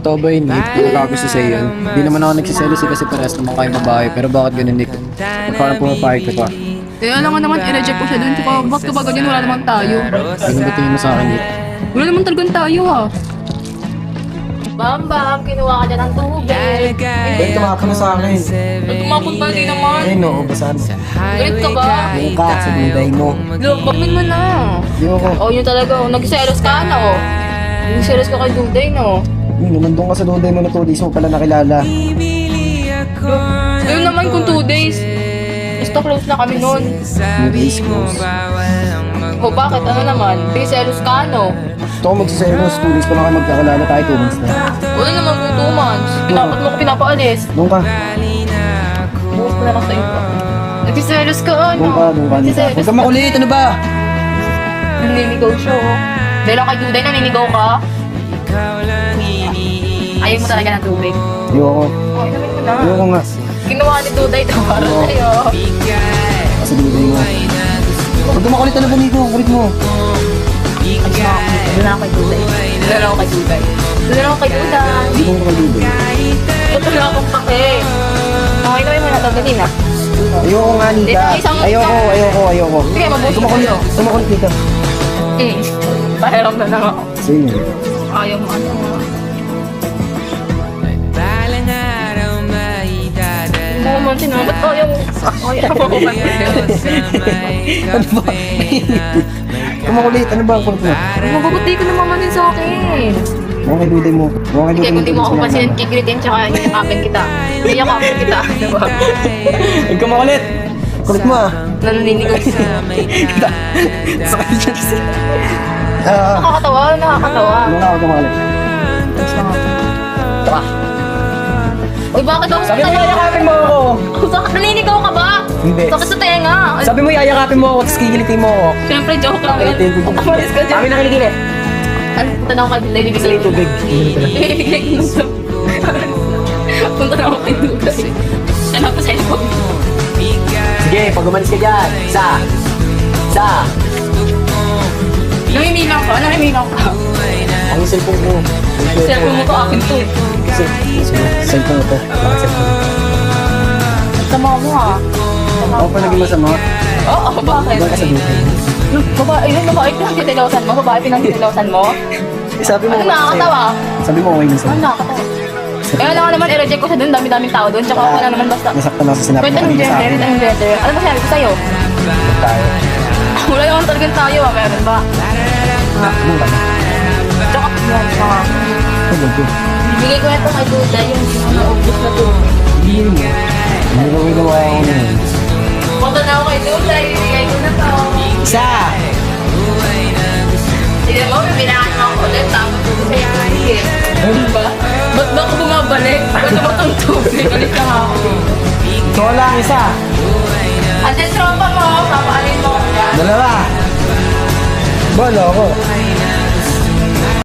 totoo ba yun, Nick? Wala ako gusto sa'yo yun. Di naman ako nagsiselos kasi parehas naman kayong babae. Pero bakit ganun, Nick? Parang pumapayag ka pa. Eh, alam nga naman, i-reject ko siya dun. Tsaka, ba't ka ba ganyan? Wala naman tayo. Ganun ba tingin mo sa akin, Nick? Wala naman talagang tayo, ha. Bam, kinuha ka dyan ng tubig. Ba't tumapon na sa akin? Ba't tumapon pa din naman? Ay, no, basahan mo. Galit ka ba? Yung ka, sa buday mo. Look, bakit mo na? Di ako. Oh, yun talaga. Oh. Nagselos ka na, oh. Nagselos ka kay Duday, no? Nandun ka sa buday mo na 2 days mo pala nakilala. Ayun naman kung 2 days. Basta close na kami nun. 2 days close. O bakit? Ano naman? Nagselos ka, no? Ito ako magsiselos, 2 days pa lang kayo magkakilala tayo, 2 months na. Wala naman kung 2 months. Pinapat mo ko pinapaalis. Doon ka. Bukas ko na lang sa'yo. Nagsiselos ka, ano? Doon ka. Nagsiselos Huwag ka makulit, ano ba? Naninigaw siya, oh. Dahil ako kay Duday, naninigaw ka. Ayaw mo talaga ng tubig. Ayoko. Okay, namin mo na. Ayoko nga. Ginawa ni Duday ito para Oo. sa'yo. Sa buday mo. Huwag ka makulit, ano ba, Nico? Kulit mo. Doon ako kay Duday. Doon ako kay Duday. Doon ako kay Duday. Doon ka kay buday. Ba't wala akong pake? Okay, gawin mo na ito. Dali na. Ayoko nga, Nika. Dito, isang- Ayoko. Sige, mabuti Huwag ka makulit. sa'yo. Huwag ka makulit, Nika. Pahiram na lang ako. Sige. Ayaw mo ano. Hindi mo man sinabi. Ba't ayaw mo? Ayaw mo ko man. Ano ba? Huwag ka makulit, ano ba ang kulit mo? Mabubuti ka naman din sa akin. Huwag kay buday mo. Huwag kay Kaya buday kung di mo ako pansinin, kikiritin tsaka yakapin kita. Yakapin kita. Diba? Huwag ka makulit. Kulit mo ah. Naninigaw siya. Sakit siya kasi. Ah, Nakakatawa, nakakatawa. ano nga, huwag ka makulit. Tara. Uy, bakit ako Sabi mo yayakapin mo ako. Bakit naninigaw ka ba? Hindi. Sakit sa tenga. Sabi mo yayakapin mo ako, tapos kikilitin mo ako. Siyempre, joke lang. Ay, thank you. Umalis ka dyan. Kami nakikilit. Ano, punta na ako kay Duday. Sa tubig. Ibigay ko sa... Punta na ako kay Duday. Sana pa sa'yo. Sige, pag umalis ka dyan. Isa. Nangininaw ka? Nangininaw ka? Ang cellphone ko. Cellphone mo to, akin to. Cellphone ko to. Bakit cellphone ko? Sama mo ah. Ako pa naging masama. Oo, bakit? Doon ka sa buhay. Babae, yun, babae pinagtitilawasan mo? Babae pinagtitilawasan mo? Sabi mo, Ano nakakatawa? sabi mo, okay na sa'yo. Ano nakakatawa? Eh, alam ko naman, i-reject ko siya dun, dami-daming tao dun, tsaka ako na naman basta. Nasaktan ako sa sinabi Kwento ng gender, anong gender? Ano ba sinabi ko sa'yo? tayo. Wala naman talagang tayo ah, meron ba? Anong ka? Tsaka, yun, tsaka. Ano ba? Bigay ko ito kay Duda, yung naubos na to. Hindi mo. Hindi ko ginawa ako na yun. Punta na ako kay Duda, ibigay ko na to. Isa! Sige mo, bibilangan mo ako ulit, tapos tubig. Ano ba? Ba't ba ako bumabalik? Ba't naman itong tubig? Ulit lang ako. Ito lang, isa! Andiyan tropa mo, papaalin mo ako dyan. Dalawa! Bala ako.